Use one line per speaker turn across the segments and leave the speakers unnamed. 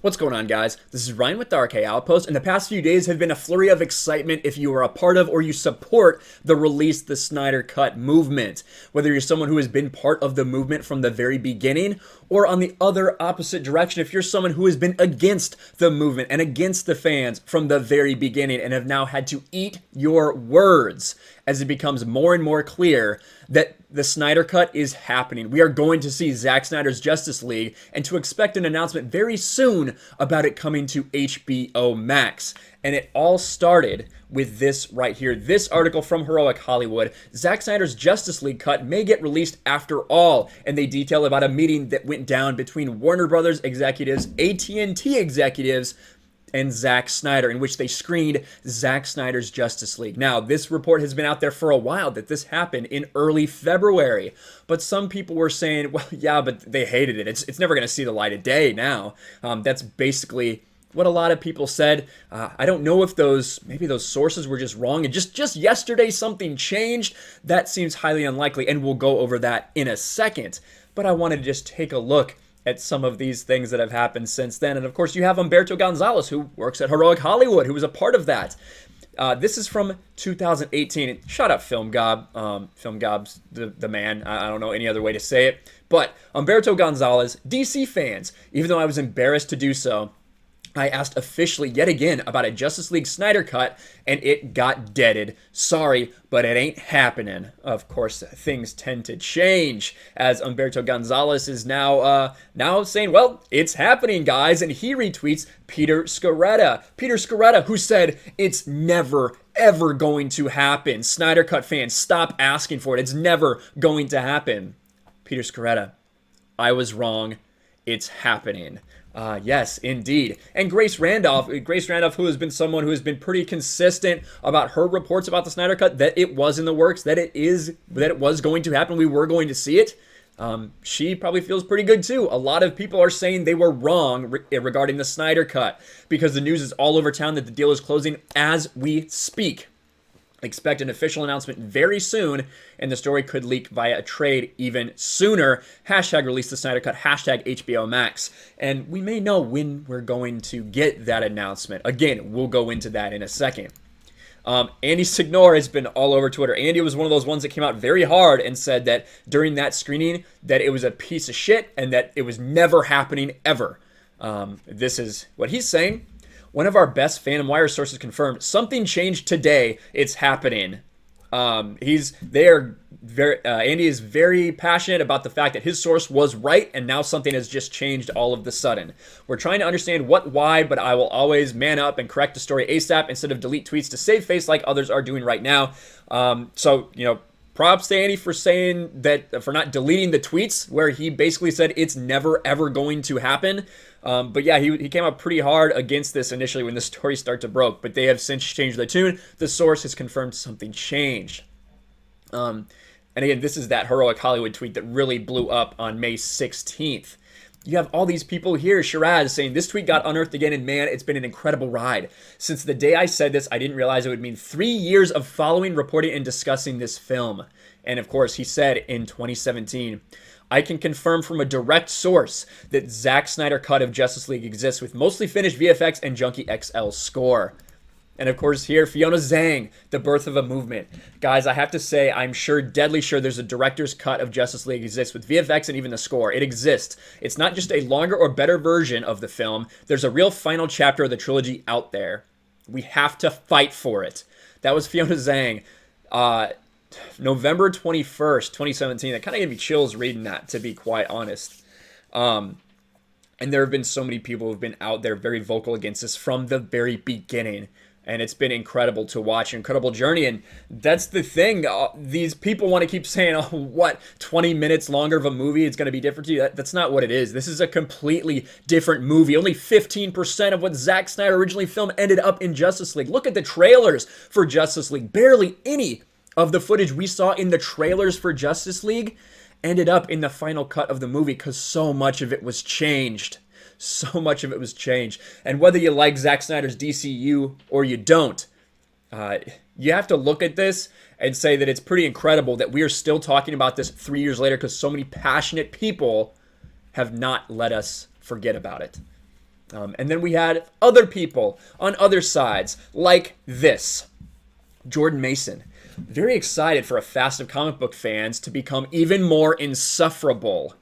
What's going on, guys? This is Ryan with the RK Outpost, and the past few days have been a flurry of excitement if you are a part of or you support the Release the Snyder Cut movement. Whether you're someone who has been part of the movement from the very beginning, or on the other opposite direction, if you're someone who has been against the movement and against the fans from the very beginning and have now had to eat your words as it becomes more and more clear that the Snyder Cut is happening. We are going to see Zack Snyder's Justice League, and to expect an announcement very soon about it coming to HBO Max. And it all started with this right here. This article from Heroic Hollywood. Zack Snyder's Justice League cut may get released after all. And they detail about a meeting that went down between Warner Brothers executives, at&t executives, and Zack Snyder, in which they screened Zack Snyder's Justice League. Now, this report has been out there for a while that this happened in early February, but some people were saying, well, yeah, but they hated it. It's never going to see the light of day now. That's basically what a lot of people said. I don't know if maybe those sources were just wrong, and just yesterday something changed. That seems highly unlikely, and we'll go over that in a second. But I wanted to just take a look at some of these things that have happened since then. And of course, you have Humberto Gonzalez, who works at Heroic Hollywood, who was a part of that. This is from 2018. Shut up, Film Gob. Film Gob's the man. I don't know any other way to say it. But Humberto Gonzalez, DC fans, even though I was embarrassed to do so, I asked officially yet again about a Justice League Snyder Cut, and it got deaded. Sorry, but it ain't happening. Of course, things tend to change, as Humberto Gonzalez is now saying, well, it's happening, guys, and he retweets Peter Sciretta. Peter Sciretta, who said, it's never, ever going to happen. Snyder Cut fans, stop asking for it. It's never going to happen. Peter Sciretta, I was wrong. It's happening. Yes, indeed. And Grace Randolph, who has been someone who has been pretty consistent about her reports about the Snyder Cut, that it was in the works, that it was going to happen, we were going to see it. She probably feels pretty good too. A lot of people are saying they were wrong regarding the Snyder Cut, because the news is all over town that the deal is closing as we speak. Expect an official announcement very soon, and the story could leak via a trade even sooner. Hashtag Release the Snyder Cut, hashtag HBO Max. And we may know when we're going to get that announcement. Again, we'll go into that in a second. Andy Signor has been all over Twitter. Andy was one of those ones that came out very hard and said that during that screening that it was a piece of shit and that it was never happening ever. This is what he's saying. One of our best Phantom Wire sources confirmed something changed today. It's happening. Andy is very passionate about the fact that his source was right, and now something has just changed all of the sudden. We're trying to understand why, but I will always man up and correct the story ASAP instead of delete tweets to save face like others are doing right now. Props to Andy for saying that, for not deleting the tweets where he basically said it's never ever going to happen. But yeah, he came up pretty hard against this initially when the story started to broke, but they have since changed the tune. The source has confirmed something changed. And again, this is that Heroic Hollywood tweet that really blew up on May 16th. You have all these people here, Shiraz, saying this tweet got unearthed again, and man, it's been an incredible ride. Since the day I said this, I didn't realize it would mean 3 years of following, reporting, and discussing this film. And of course, he said in 2017, I can confirm from a direct source that Zack Snyder Cut of Justice League exists with mostly finished VFX and Junkie XL score. And of course here, Fiona Zhang, The Birth of a Movement. Guys, I have to say, I'm deadly sure there's a director's cut of Justice League exists with VFX and even the score. It exists. It's not just a longer or better version of the film. There's a real final chapter of the trilogy out there. We have to fight for it. That was Fiona Zhang. November 21st, 2017. That kind of gave me chills reading that, to be quite honest. And there have been so many people who have been out there very vocal against this from the very beginning. And it's been incredible to watch, an incredible journey. And that's the thing. These people want to keep saying, 20 minutes longer of a movie, it's going to be different to you. That's not what it is. This is a completely different movie. Only 15% of what Zack Snyder originally filmed ended up in Justice League. Look at the trailers for Justice League. Barely any of the footage we saw in the trailers for Justice League ended up in the final cut of the movie, because so much of it was changed. So much of it was changed. And whether you like Zack Snyder's DCU or you don't, you have to look at this and say that it's pretty incredible that we are still talking about this 3 years later, because so many passionate people have not let us forget about it. And then we had other people on other sides, like this. Jordan Mason, very excited for a fast of comic book fans to become even more insufferable.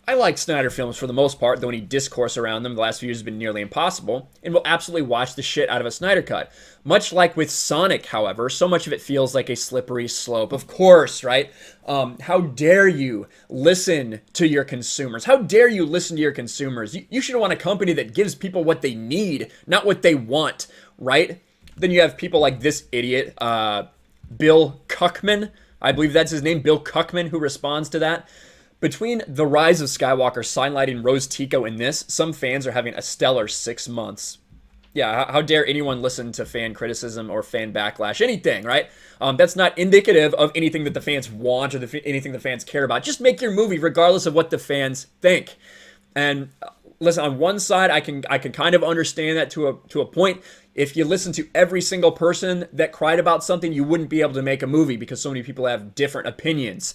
I like Snyder films for the most part, though any discourse around them the last few years has been nearly impossible, and will absolutely watch the shit out of a Snyder Cut. Much like with Sonic, however, so much of it feels like a slippery slope. Of course, right? How dare you listen to your consumers? How dare you listen to your consumers? You should want a company that gives people what they need, not what they want, right? Then you have people like this idiot, Bill Cuckman. I believe that's his name, Bill Cuckman, who responds to that. Between The Rise of Skywalker, signlighting Rose Tico in this, some fans are having a stellar 6 months. Yeah, how dare anyone listen to fan criticism or fan backlash, anything, right? That's not indicative of anything that the fans want or anything the fans care about. Just make your movie regardless of what the fans think. And listen, on one side, I can kind of understand that to a point. If you listen to every single person that cried about something, you wouldn't be able to make a movie because so many people have different opinions.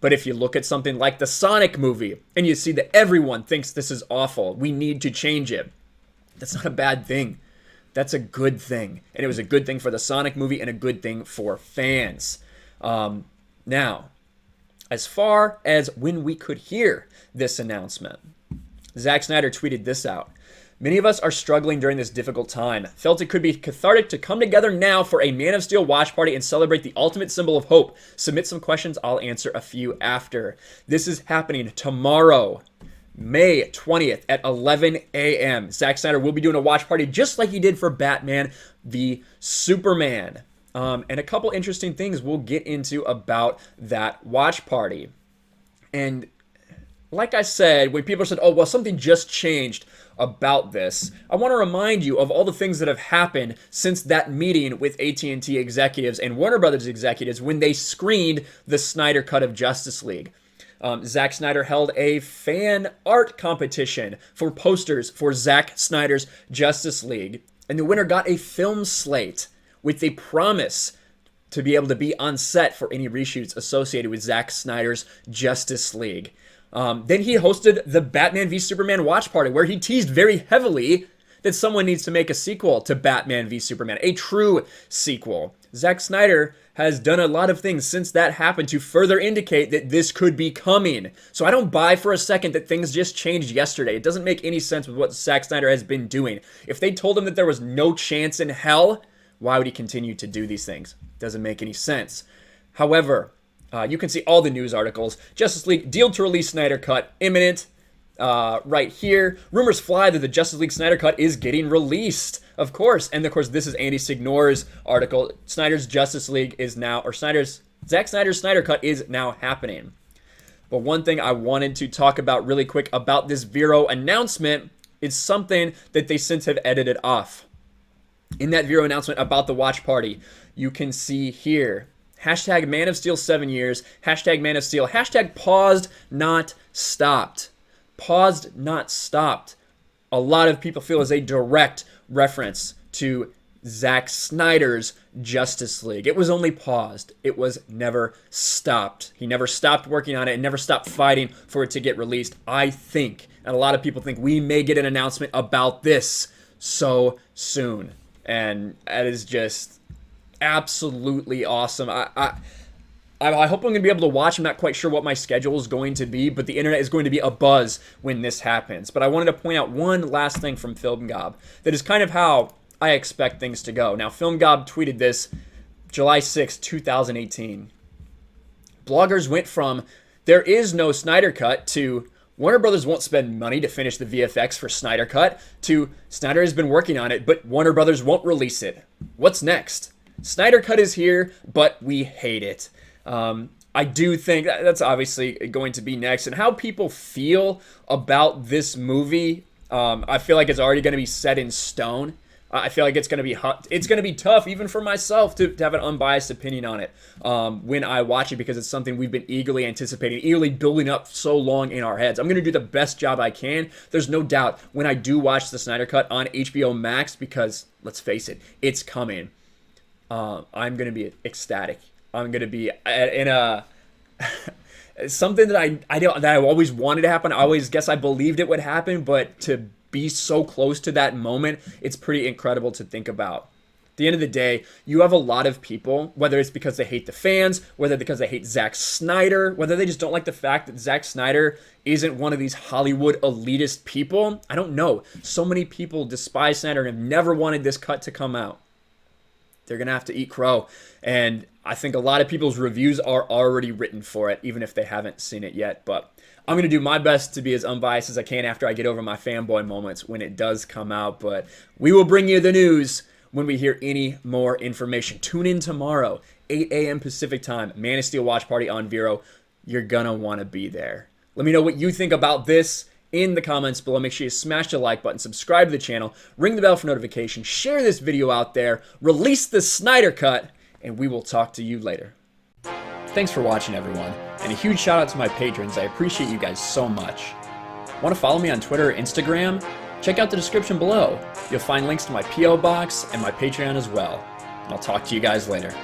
But if you look at something like the Sonic movie and you see that everyone thinks this is awful, we need to change it, that's not a bad thing. That's a good thing. And it was a good thing for the Sonic movie and a good thing for fans. Now, as far as when we could hear this announcement, Zack Snyder tweeted this out. Many of us are struggling during this difficult time. Felt it could be cathartic to come together now for a Man of Steel watch party and celebrate the ultimate symbol of hope. Submit some questions, I'll answer a few after. This is happening tomorrow, May 20th at 11 a.m. Zack Snyder will be doing a watch party just like he did for Batman v Superman. And a couple interesting things we'll get into about that watch party. And like I said, when people said, oh, well, something just changed about this, I want to remind you of all the things that have happened since that meeting with at&t executives and Warner Brothers executives when they screened the Snyder Cut of Justice League. Zack Snyder held a fan art competition for posters for Zack Snyder's Justice League, and the winner got a film slate with a promise to be able to be on set for any reshoots associated with Zack Snyder's Justice League. Then he hosted the Batman v Superman watch party where he teased very heavily that someone needs to make a sequel to Batman v Superman, a true sequel. Zack Snyder has done a lot of things since that happened to further indicate that this could be coming. So I don't buy for a second that things just changed yesterday. It doesn't make any sense with what Zack Snyder has been doing. If they told him that there was no chance in hell, why would he continue to do these things? Doesn't make any sense. However, you can see all the news articles. Justice League deal to release Snyder Cut imminent. Right here. Rumors fly that the Justice League Snyder Cut is getting released. Of course. And of course, this is Andy Signore's article. Snyder's Justice League is now, or Zack Snyder's Snyder Cut is now happening. But one thing I wanted to talk about really quick about this Vero announcement is something that they since have edited off. In that Vero announcement about the watch party, you can see here, hashtag Man of Steel 7 years, hashtag Man of Steel, hashtag paused, not stopped. Paused, not stopped. A lot of people feel is a direct reference to Zack Snyder's Justice League. It was only paused. It was never stopped. He never stopped working on it and never stopped fighting for it to get released. I think, and a lot of people think, we may get an announcement about this so soon. And that is just absolutely awesome. I hope I'm going to be able to watch. I'm not quite sure what my schedule is going to be, but the internet is going to be abuzz when this happens. But I wanted to point out one last thing from Film Gob that is kind of how I expect things to go. Now, Film Gob tweeted this July 6, 2018. Bloggers went from there is no Snyder Cut to Warner Brothers won't spend money to finish the VFX for Snyder Cut to Snyder has been working on it, but Warner Brothers won't release it. What's next? Snyder Cut is here, but we hate it. I do think that's obviously going to be next. And how people feel about this movie, I feel like it's already going to be set in stone. I feel like it's going to be tough even for myself to have an unbiased opinion on it when I watch it, because it's something we've been eagerly anticipating, eagerly building up so long in our heads. I'm going to do the best job I can. There's no doubt when I do watch the Snyder Cut on HBO Max, because let's face it, it's coming. I'm going to be ecstatic. I'm going to be in a something that I always wanted to happen. I always guess I believed it would happen, but to be so close to that moment, it's pretty incredible to think about. At the end of the day, you have a lot of people, whether it's because they hate the fans, whether because they hate Zack Snyder, whether they just don't like the fact that Zack Snyder isn't one of these Hollywood elitist people. I don't know. So many people despise Snyder and have never wanted this cut to come out. They're going to have to eat crow. And I think a lot of people's reviews are already written for it, even if they haven't seen it yet. But I'm going to do my best to be as unbiased as I can after I get over my fanboy moments when it does come out. But we will bring you the news when we hear any more information. Tune in tomorrow, 8 a.m. Pacific time, Man of Steel watch party on Vero. You're going to want to be there. Let me know what you think about this in the comments below. Make sure you smash the like button, subscribe to the channel, ring the bell for notifications, share this video out there, release the Snyder Cut, and we will talk to you later. Thanks for watching, everyone, and a huge shout out to my patrons. I appreciate you guys so much. Want to follow me on Twitter or Instagram? Check out the description below. You'll find links to my P.O. box and my Patreon as well. And I'll talk to you guys later.